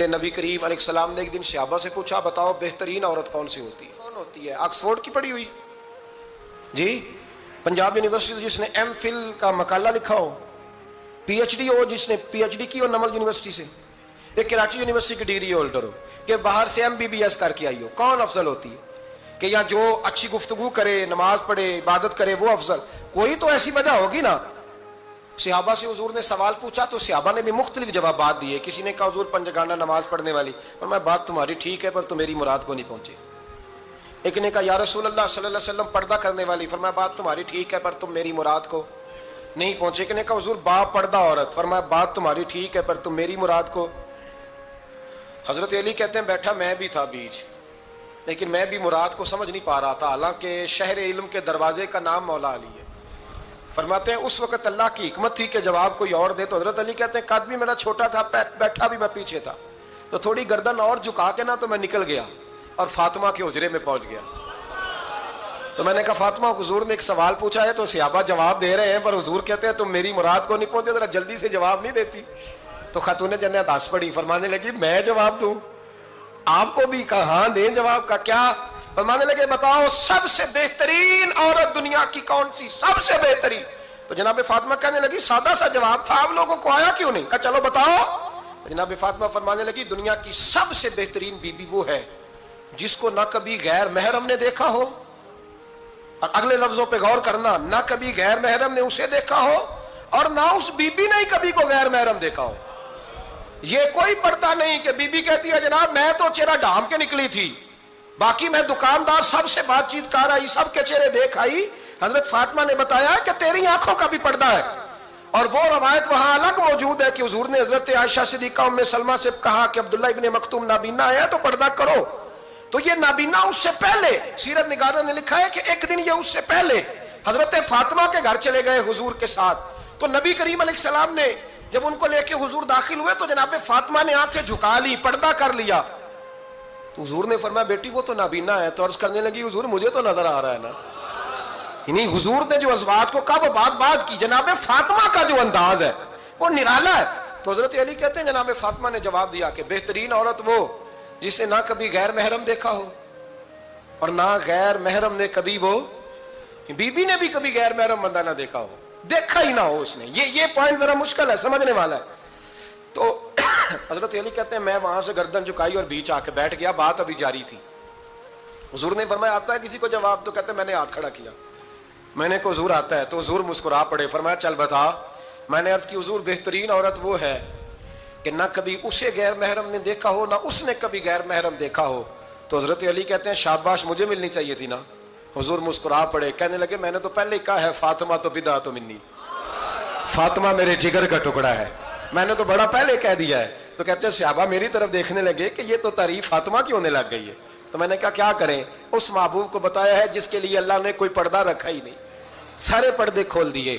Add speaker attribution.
Speaker 1: नबी करीम अलैहिस्सलाम ने एक दिन सहाबा से पूछा, बताओ बेहतरीन औरत कौन सी होती है? कौन होती है? ऑक्सफोर्ड की पढ़ी हुई जी, पंजाब यूनिवर्सिटी जिसने एमफिल का मकाला लिखा हो, पीएचडी हो जिसने पीएचडी की हो नमल यूनिवर्सिटी से, एक कराची यूनिवर्सिटी की डिग्री होल्डर हो, कि बाहर से एमबीबीएस करके आई हो, कौन अफजल होती है? कि या जो अच्छी गुफ्तगू करे, नमाज पढ़े, इबादत करे, वो अफजल? कोई तो ऐसी वजह होगी ना। सहाबा से हुजूर ने सवाल पूछा तो सहाबा ने भी मुख्तलिफ जवाबात दिए। किसी ने कहा हुजूर पंजगाना नमाज पढ़ने वाली, और मैं बात तुम्हारी ठीक है पर तुम मेरी मुराद को नहीं पहुंचे। एक ने कहा या रसूल अल्लाह सल्लल्लाहु अलैहि वसल्लम पर्दा करने वाली, फरमाया बात तुम्हारी ठीक है पर तुम मेरी मुराद को नहीं पहुंचे। एक ने कहा हुजूर बापर्दा औरत, फरमाया बात तुम्हारी ठीक है पर तुम मेरी मुराद को। हजरत अली कहते हैं बैठा मैं भी था बीच, लेकिन मैं भी मुराद को समझ नहीं पा रहा था, हालांकि शहर इल्म के दरवाजे का नाम मौला अली है। फरमाते हैं उस वक्त अल्लाह की हिकमत थी कि जवाब कोई और दे। तो हजरत अली कहते हैं कद भी मेरा छोटा था, बैठा भी मैं पीछे था, तो थोड़ी गर्दन और झुका के ना तो मैं निकल गया और फातिमा के हुजरे में पहुंच गया। तो मैंने कहा फातिमा, हुजूर ने एक सवाल पूछा है तो सहाबा जवाब दे रहे हैं, पर हुजूर कहते हैं तुम मेरी मुराद को नहीं पहुंचे, जरा जल्दी से जवाब नहीं देती? तो खातून जन्नत हंस पड़ी, फरमाने लगी मैं जवाब दूं? आपको भी कहा हाँ दें जवाब का। क्या? फरमाने लगे बताओ सबसे बेहतरीन औरत दुनिया की कौन सी, सबसे बेहतरीन? तो जनाब फातिमा कहने लगी सादा सा जवाब था, आप लोगों को आया क्यों नहीं? कहा चलो बताओ। तो जनाब फातिमा फरमाने लगी दुनिया की सबसे बेहतरीन बीबी वो है जिसको ना कभी गैर महरम ने देखा हो, और अगले लफ्जों पे गौर करना, ना कभी गैर महरम ने उसे देखा हो और ना उस बीबी ने कभी को गैर महरम देखा हो। ये कोई पर्दा नहीं कि बीबी कहती है जनाब मैं तो चेहरा ढाम के निकली थी, बाकी मैं दुकानदार सबसे बातचीत कर आई, सबके चेहरे देख आई। हजरत फातिमा ने बताया कि तेरी आंखों का भी पर्दा है। और वो रवायत वहां अलग मौजूद है कि हुजूर ने हजरत आयशा सिद्दीका उम्मे सलमा से कहा कि अब्दुल्ला इब्ने मखतूम नाबीना है तो पर्दा करो। तो ये नाबीना उससे पहले, सीरत निगारों ने लिखा है कि एक दिन ये उससे पहले हजरत फातिमा के घर चले गए हुजूर के साथ। तो नबी करीम अलैहिस्सलाम ने जब उनको लेके हुजूर दाखिल हुए तो जनाब फातिमा ने आंखें झुका ली, पर्दा कर लिया। तो हुजूर ने फरमाया बेटी वो तो नाबीना है। तो अर्ज करने लगी हुजूर मुझे तो नजर आ रहा है ना। नहीं, हुजूर ने जो अज़वाज को कहा वो बात की, जनाब फातिमा का जो अंदाज है वो निराला है। तो हजरत अली कहते हैं जनाब फातिमा ने जवाब दिया कि बेहतरीन औरत वो जिसे ना कभी गैर महरम देखा हो और ना गैर महरम ने कभी, वो बीबी ने भी कभी गैर महरम बंदा ना देखा हो, देखा ही ना हो उसने। ये पॉइंट जरा मुश्किल है, समझने वाला है। तो हजरत अली कहते हैं मैं वहां से गर्दन झुकाई और बीच आके बैठ गया, बात अभी जारी थी। हुजूर ने फरमाया आता है किसी को जवाब? तो कहते मैंने हाथ खड़ा किया, मैंने को हुजूर आता है। तो हुजूर मुस्कुरा पड़े, फरमाया चल बता। मैंने अर्ज की हुजूर बेहतरीन औरत वो है कि ना कभी उसे गैर महरम ने देखा हो ना उसने कभी गैर महरम देखा हो। तो हजरत अली कहते हैं शाबाश, मुझे मिलनी चाहिए थी ना। हुजूर मुस्कुरा पड़े, कहने लगे मैंने तो पहले ही कहा है फातिमा तो बिदा तो मिन्नी, फातिमा मेरे जिगर का टुकड़ा है, मैंने तो बड़ा पहले कह दिया है। तो कहते हैं सहाबा मेरी तरफ देखने लगे कि ये तो तारीफ फातिमा की होने लग गई है। तो मैंने कहा क्या करें, उस महबूब को बताया है जिसके लिए अल्लाह ने कोई पर्दा रखा ही नहीं, सारे पर्दे खोल दिए।